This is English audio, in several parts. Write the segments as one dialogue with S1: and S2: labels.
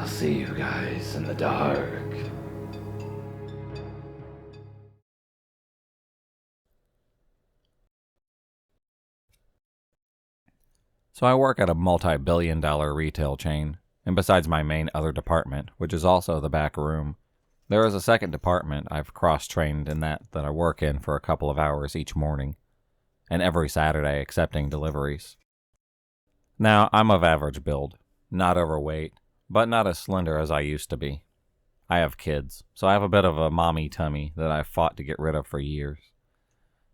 S1: I'll see you guys in the dark.
S2: So I work at a multi-billion-dollar retail chain, and besides my main other department, which is also the back room, there is a second department I've cross-trained in that I work in for a couple of hours each morning, and every Saturday accepting deliveries. Now, I'm of average build, not overweight, but not as slender as I used to be. I have kids, so I have a bit of a mommy tummy that I've fought to get rid of for years.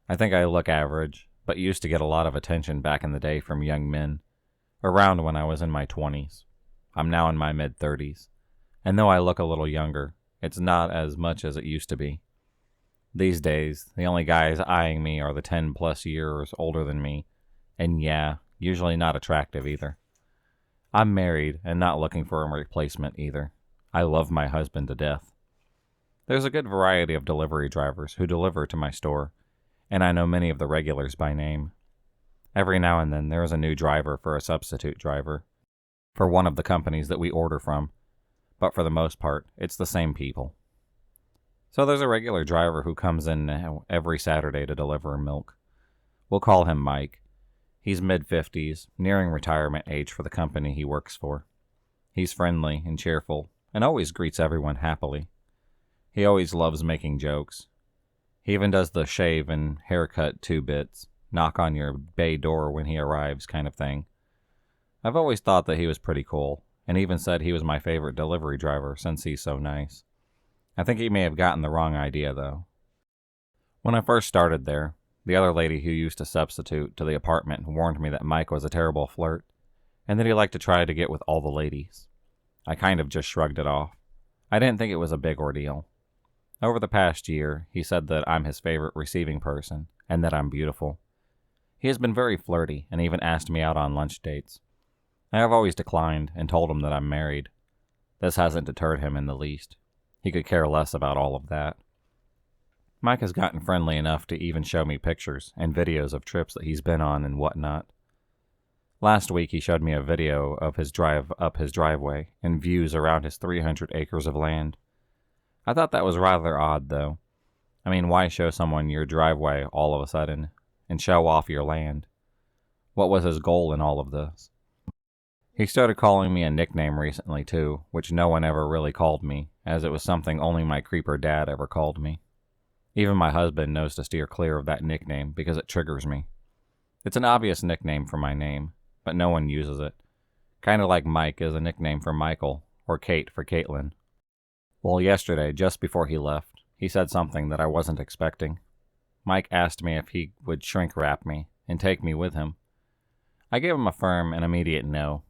S2: I think I look average, but used to get a lot of attention back in the day from young men, around when I was in my 20s. I'm now in my mid-30s, and though I look a little younger, it's not as much as it used to be. These days, the only guys eyeing me are the 10-plus years older than me, and yeah, usually not attractive either. I'm married and not looking for a replacement either. I love my husband to death. There's a good variety of delivery drivers who deliver to my store, and I know many of the regulars by name. Every now and then there is a new driver for a substitute driver for one of the companies that we order from, but for the most part, it's the same people. So there's a regular driver who comes in every Saturday to deliver milk. We'll call him Mike. He's mid-50s, nearing retirement age for the company he works for. He's friendly and cheerful, and always greets everyone happily. He always loves making jokes. He even does the shave and haircut 2 bits, knock on your bay door when he arrives kind of thing. I've always thought that he was pretty cool, and even said he was my favorite delivery driver since he's so nice. I think he may have gotten the wrong idea, though. When I first started there, the other lady who used to substitute to the apartment warned me that Mike was a terrible flirt, and that he liked to try to get with all the ladies. I kind of just shrugged it off. I didn't think it was a big ordeal. Over the past year, he said that I'm his favorite receiving person, and that I'm beautiful. He has been very flirty, and even asked me out on lunch dates. I have always declined, and told him that I'm married. This hasn't deterred him in the least. He could care less about all of that. Mike has gotten friendly enough to even show me pictures and videos of trips that he's been on and whatnot. Last week he showed me a video of his drive up his driveway and views around his 300 acres of land. I thought that was rather odd, though. I mean, why show someone your driveway all of a sudden and show off your land? What was his goal in all of this? He started calling me a nickname recently, too, which no one ever really called me, as it was something only my creeper dad ever called me. Even my husband knows to steer clear of that nickname because it triggers me. It's an obvious nickname for my name, but no one uses it. Kind of like Mike is a nickname for Michael, or Kate for Caitlin. Well, yesterday, just before he left, he said something that I wasn't expecting. Mike asked me if he would shrink wrap me and take me with him. I gave him a firm and immediate no.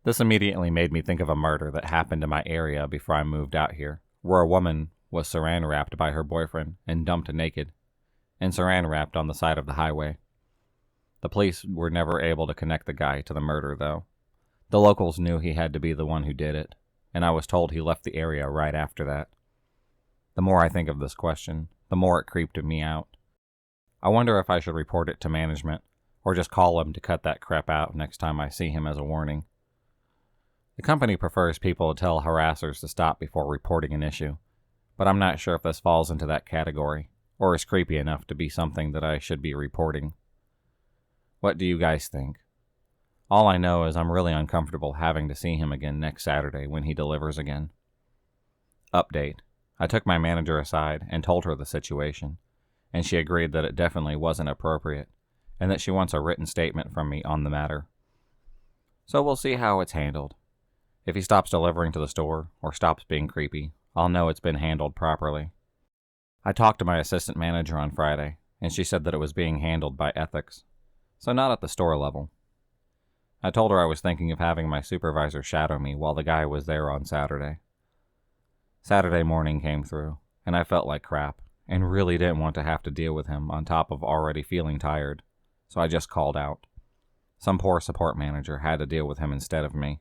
S2: This immediately made me think of a murder that happened in my area before I moved out here, where a woman was saran wrapped by her boyfriend and dumped naked, and saran wrapped on the side of the highway. The police were never able to connect the guy to the murder, though. The locals knew he had to be the one who did it, and I was told he left the area right after that. The more I think of this question, the more it creeped me out. I wonder if I should report it to management, or just call him to cut that crap out next time I see him as a warning. The company prefers people to tell harassers to stop before reporting an issue, but I'm not sure if this falls into that category, or is creepy enough to be something that I should be reporting. What do you guys think? All I know is I'm really uncomfortable having to see him again next Saturday when he delivers again. Update. I took my manager aside and told her the situation, and she agreed that it definitely wasn't appropriate, and that she wants a written statement from me on the matter. So we'll see how it's handled. If he stops delivering to the store, or stops being creepy, I'll know it's been handled properly. I talked to my assistant manager on Friday, and she said that it was being handled by ethics, so not at the store level. I told her I was thinking of having my supervisor shadow me while the guy was there on Saturday. Saturday morning came through, and I felt like crap, and really didn't want to have to deal with him on top of already feeling tired, so I just called out. Some poor support manager had to deal with him instead of me.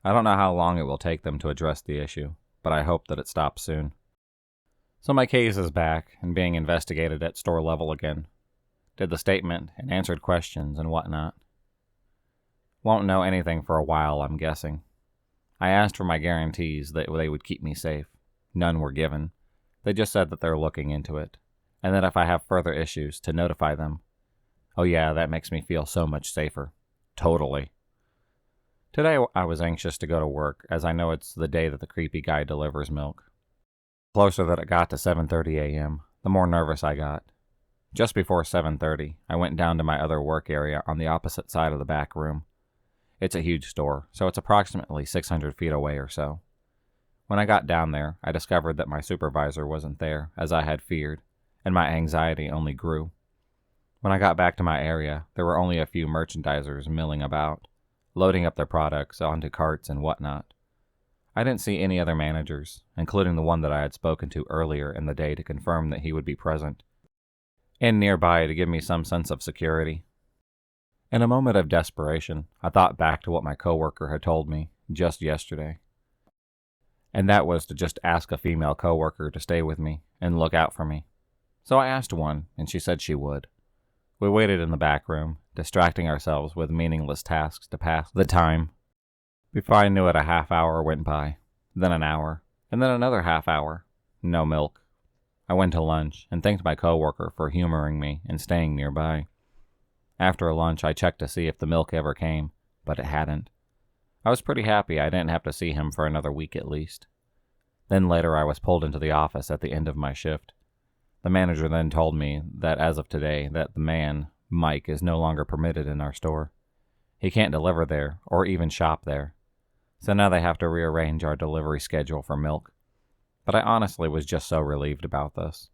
S2: I don't know how long it will take them to address the issue, but I hope that it stops soon. So my case is back and being investigated at store level again. Did the statement and answered questions and whatnot. Won't know anything for a while, I'm guessing. I asked for my guarantees that they would keep me safe. None were given. They just said that they're looking into it, and that if I have further issues, to notify them. Oh yeah, that makes me feel so much safer. Totally. Today I was anxious to go to work, as I know it's the day that the creepy guy delivers milk. The closer that it got to 7:30 a.m., the more nervous I got. Just before 7:30, I went down to my other work area on the opposite side of the back room. It's a huge store, so it's approximately 600 feet away or so. When I got down there, I discovered that my supervisor wasn't there, as I had feared, and my anxiety only grew. When I got back to my area, there were only a few merchandisers milling about, loading up their products onto carts and whatnot. I didn't see any other managers, including the one that I had spoken to earlier in the day to confirm that he would be present, and nearby to give me some sense of security. In a moment of desperation, I thought back to what my coworker had told me just yesterday. And that was to just ask a female coworker to stay with me and look out for me. So I asked one, and she said she would. We waited in the back room, distracting ourselves with meaningless tasks to pass the time. Before I knew it, a half hour went by, then an hour, and then another half hour. No milk. I went to lunch and thanked my coworker for humoring me and staying nearby. After lunch, I checked to see if the milk ever came, but it hadn't. I was pretty happy I didn't have to see him for another week at least. Then later I was pulled into the office at the end of my shift. The manager then told me that as of today, that the man, Mike, is no longer permitted in our store. He can't deliver there or even shop there. So now they have to rearrange our delivery schedule for milk. But I honestly was just so relieved about this.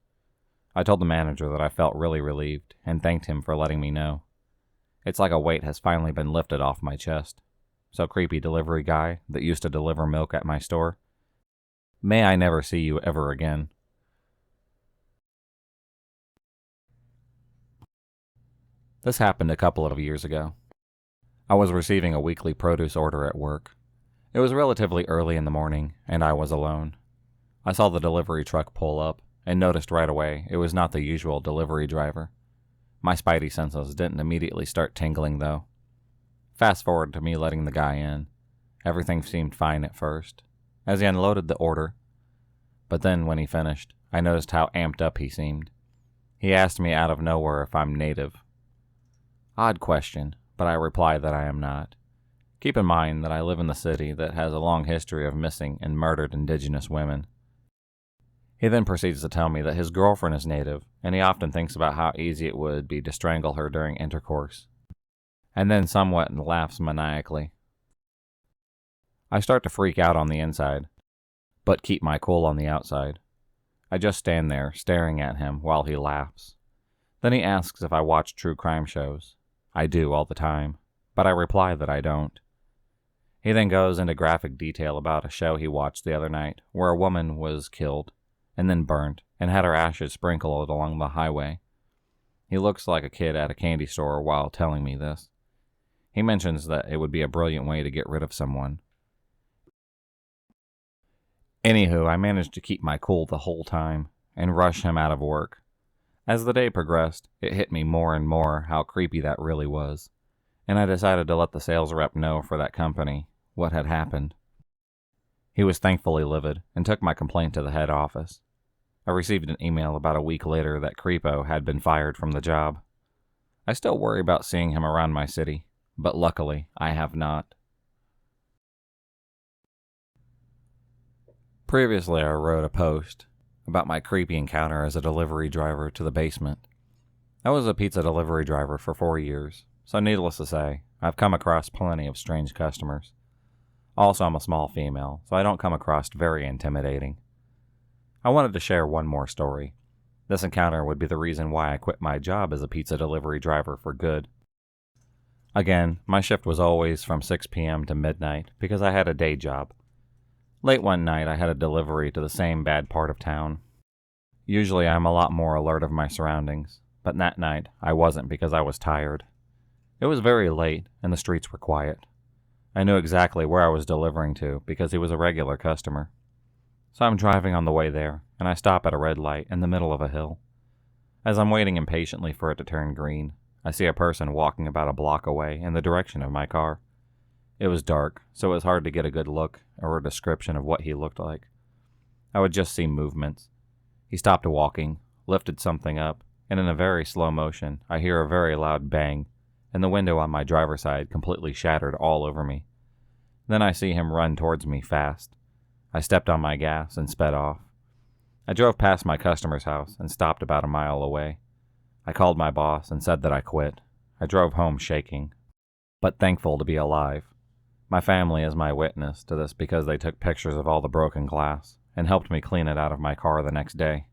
S2: I told the manager that I felt really relieved and thanked him for letting me know. It's like a weight has finally been lifted off my chest. So creepy delivery guy that used to deliver milk at my store, may I never see you ever again. This happened a couple of years ago. I was receiving a weekly produce order at work. It was relatively early in the morning, and I was alone. I saw the delivery truck pull up, and noticed right away it was not the usual delivery driver. My spidey senses didn't immediately start tingling, though. Fast forward to me letting the guy in. Everything seemed fine at first, as he unloaded the order. But then, when he finished, I noticed how amped up he seemed. He asked me out of nowhere if I'm native. Odd question, but I replied that I am not. Keep in mind that I live in the city that has a long history of missing and murdered indigenous women. He then proceeds to tell me that his girlfriend is native, and he often thinks about how easy it would be to strangle her during intercourse, and then somewhat laughs maniacally. I start to freak out on the inside, but keep my cool on the outside. I just stand there, staring at him while he laughs. Then he asks if I watch true crime shows. I do all the time, but I reply that I don't. He then goes into graphic detail about a show he watched the other night, where a woman was killed, and then burnt, and had her ashes sprinkled along the highway. He looks like a kid at a candy store while telling me this. He mentions that it would be a brilliant way to get rid of someone. Anywho, I managed to keep my cool the whole time, and rush him out of work. As the day progressed, it hit me more and more how creepy that really was, and I decided to let the sales rep know for that company what had happened. He was thankfully livid, and took my complaint to the head office. I received an email about a week later that Creepo had been fired from the job. I still worry about seeing him around my city, but luckily I have not. Previously, I wrote a post about my creepy encounter as a delivery driver to the basement. I was a pizza delivery driver for 4 years, so needless to say, I've come across plenty of strange customers. Also, I'm a small female, so I don't come across very intimidating. I wanted to share one more story. This encounter would be the reason why I quit my job as a pizza delivery driver for good. Again, my shift was always from 6 p.m. to midnight because I had a day job. Late one night, I had a delivery to the same bad part of town. Usually, I'm a lot more alert of my surroundings, but that night, I wasn't because I was tired. It was very late, and the streets were quiet. I knew exactly where I was delivering to because he was a regular customer. So I'm driving on the way there, and I stop at a red light in the middle of a hill. As I'm waiting impatiently for it to turn green, I see a person walking about a block away in the direction of my car. It was dark, so it was hard to get a good look or a description of what he looked like. I would just see movements. He stopped walking, lifted something up, and in a very slow motion, I hear a very loud bang, and the window on my driver's side completely shattered all over me. Then I see him run towards me fast. I stepped on my gas and sped off. I drove past my customer's house and stopped about a mile away. I called my boss and said that I quit. I drove home shaking, but thankful to be alive. My family is my witness to this because they took pictures of all the broken glass and helped me clean it out of my car the next day.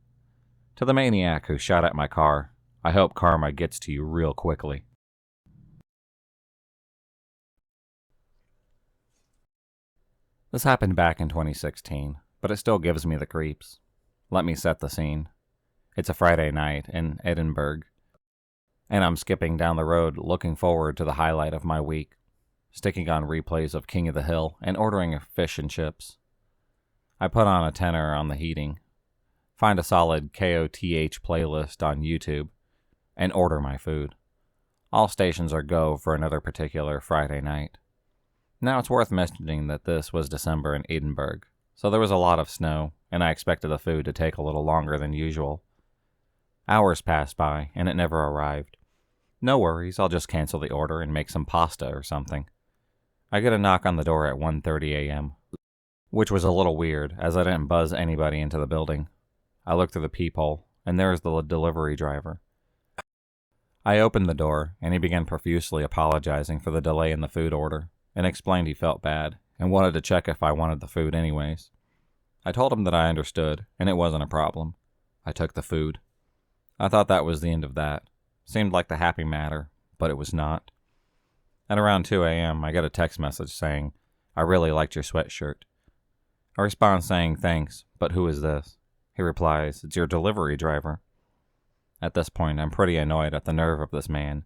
S2: To the maniac who shot at my car, I hope karma gets to you real quickly. This happened back in 2016, but it still gives me the creeps. Let me set the scene. It's a Friday night in Edinburgh, and I'm skipping down the road looking forward to the highlight of my week, sticking on replays of King of the Hill and ordering fish and chips. I put on a tenner on the heating, find a solid KOTH playlist on YouTube, and order my food. All stations are go for another particular Friday night. Now it's worth mentioning that this was December in Edinburgh, so there was a lot of snow, and I expected the food to take a little longer than usual. Hours passed by, and it never arrived. No worries, I'll just cancel the order and make some pasta or something. I get a knock on the door at 1:30 a.m., which was a little weird, as I didn't buzz anybody into the building. I look through the peephole, and there's the delivery driver. I opened the door, and he began profusely apologizing for the delay in the food order, and explained he felt bad, and wanted to check if I wanted the food anyways. I told him that I understood, and it wasn't a problem. I took the food. I thought that was the end of that. Seemed like the happy matter, but it was not. At around 2 a.m., I get a text message saying, "I really liked your sweatshirt." I respond saying, "Thanks, but who is this?" He replies, "It's your delivery driver." At this point, I'm pretty annoyed at the nerve of this man,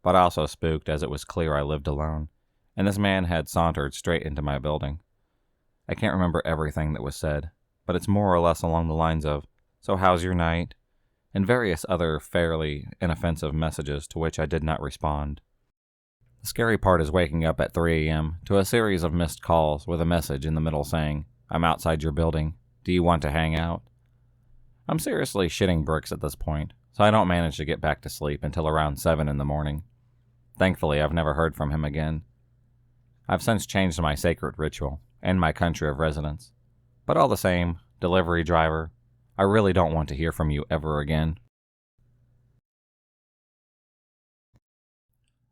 S2: but also spooked as it was clear I lived alone, and this man had sauntered straight into my building. I can't remember everything that was said, but it's more or less along the lines of, "So how's your night?" and various other fairly inoffensive messages to which I did not respond. The scary part is waking up at 3 a.m. to a series of missed calls with a message in the middle saying, "I'm outside your building. Do you want to hang out?" I'm seriously shitting bricks at this point, so I don't manage to get back to sleep until around 7 in the morning. Thankfully, I've never heard from him again. I've since changed my sacred ritual and my country of residence. But all the same, delivery driver, I really don't want to hear from you ever again.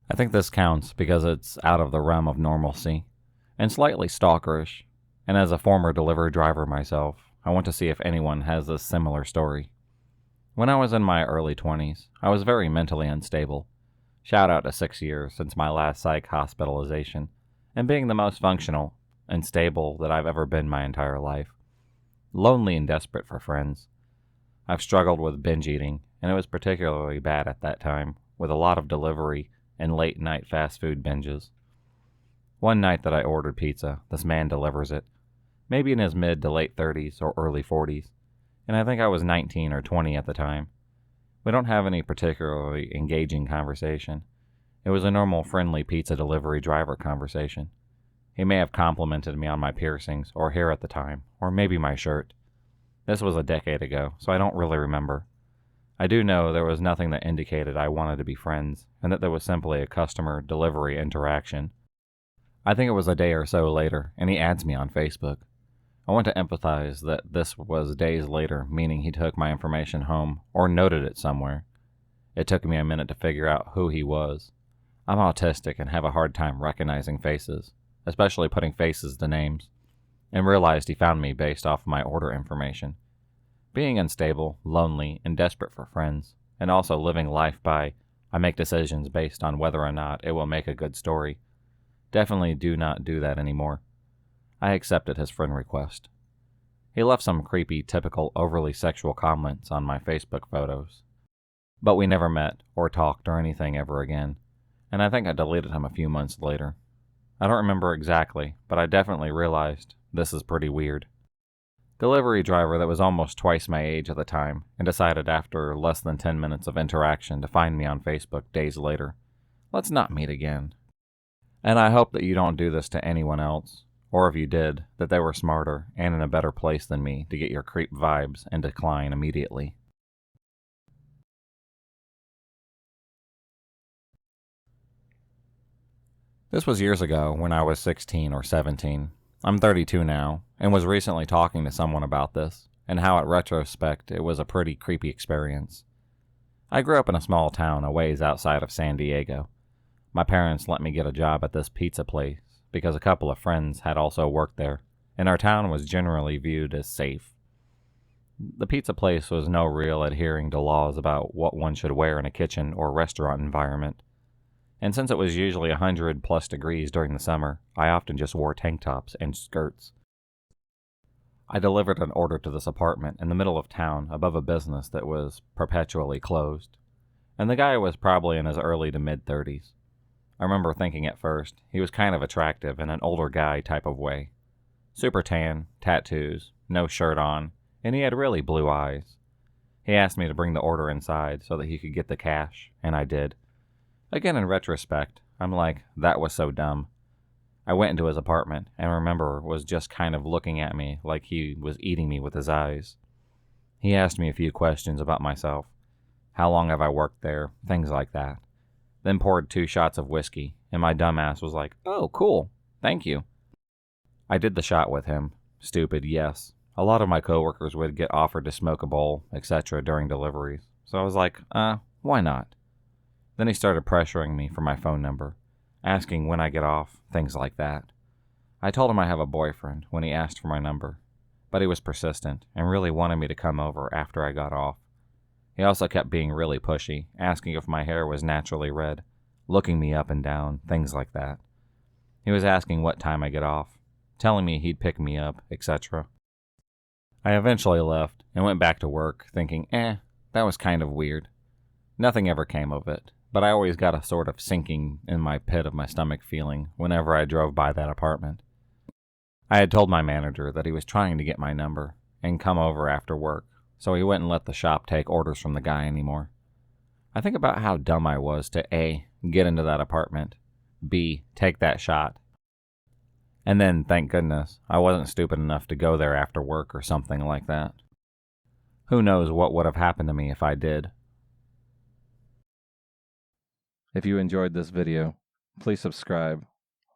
S2: I think this counts because it's out of the realm of normalcy, and slightly stalkerish, and as a former delivery driver myself, I want to see if anyone has a similar story. When I was in my early 20s, I was very mentally unstable. Shout out to 6 years since my last psych hospitalization, and being the most functional and stable that I've ever been my entire life. Lonely and desperate for friends. I've struggled with binge eating, and it was particularly bad at that time, with a lot of delivery and late-night fast food binges. One night that I ordered pizza, this man delivers it, maybe in his mid to late 30s or early 40s, and I think I was 19 or 20 at the time. We don't have any particularly engaging conversation. It was a normal, friendly pizza delivery driver conversation. He may have complimented me on my piercings or hair at the time, or maybe my shirt. This was a decade ago, so I don't really remember. I do know there was nothing that indicated I wanted to be friends, and that there was simply a customer-delivery interaction. I think it was a day or so later, and he adds me on Facebook. I want to emphasize that this was days later, meaning he took my information home, or noted it somewhere. It took me a minute to figure out who he was. I'm autistic and have a hard time recognizing faces, especially putting faces to names, and realized he found me based off my order information. Being unstable, lonely, and desperate for friends, and also living life by, I make decisions based on whether or not it will make a good story. Definitely do not do that anymore. I accepted his friend request. He left some creepy, typical, overly sexual comments on my Facebook photos. But we never met, or talked, or anything ever again, and I think I deleted him a few months later. I don't remember exactly, but I definitely realized this is pretty weird. Delivery driver that was almost twice my age at the time, and decided after less than 10 minutes of interaction to find me on Facebook days later. Let's not meet again. And I hope that you don't do this to anyone else, or if you did, that they were smarter and in a better place than me to get your creep vibes and decline immediately. This was years ago when I was 16 or 17. I'm 32 now, and was recently talking to someone about this, and how at retrospect it was a pretty creepy experience. I grew up in a small town a ways outside of San Diego. My parents let me get a job at this pizza place because a couple of friends had also worked there, and our town was generally viewed as safe. The pizza place was no real adhering to laws about what one should wear in a kitchen or restaurant environment. And since it was usually 100 plus degrees during the summer, I often just wore tank tops and skirts. I delivered an order to this apartment in the middle of town above a business that was perpetually closed. And the guy was probably in his early to mid 30s. I remember thinking at first he was kind of attractive in an older guy type of way. Super tan, tattoos, no shirt on, and he had really blue eyes. He asked me to bring the order inside so that he could get the cash, and I did. Again, in retrospect, I'm like, that was so dumb. I went into his apartment and remember was just kind of looking at me like he was eating me with his eyes. He asked me a few questions about myself. How long have I worked there? Things like that. Then poured 2 shots of whiskey, and my dumbass was like, "Oh, cool. Thank you." I did the shot with him. Stupid, yes. A lot of my coworkers would get offered to smoke a bowl, etc. during deliveries. So I was like, why not? Then he started pressuring me for my phone number, asking when I get off, things like that. I told him I have a boyfriend when he asked for my number, but he was persistent and really wanted me to come over after I got off. He also kept being really pushy, asking if my hair was naturally red, looking me up and down, things like that. He was asking what time I get off, telling me he'd pick me up, etc. I eventually left and went back to work, thinking, that was kind of weird. Nothing ever came of it, but I always got a sort of sinking in my pit of my stomach feeling whenever I drove by that apartment. I had told my manager that he was trying to get my number and come over after work, so he wouldn't let the shop take orders from the guy anymore. I think about how dumb I was to A, get into that apartment, B, take that shot, and then, thank goodness, I wasn't stupid enough to go there after work or something like that. Who knows what would have happened to me if I did. If you enjoyed this video, please subscribe,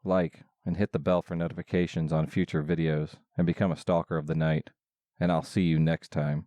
S2: like, and hit the bell for notifications on future videos and become a stalker of the night. And I'll see you next time.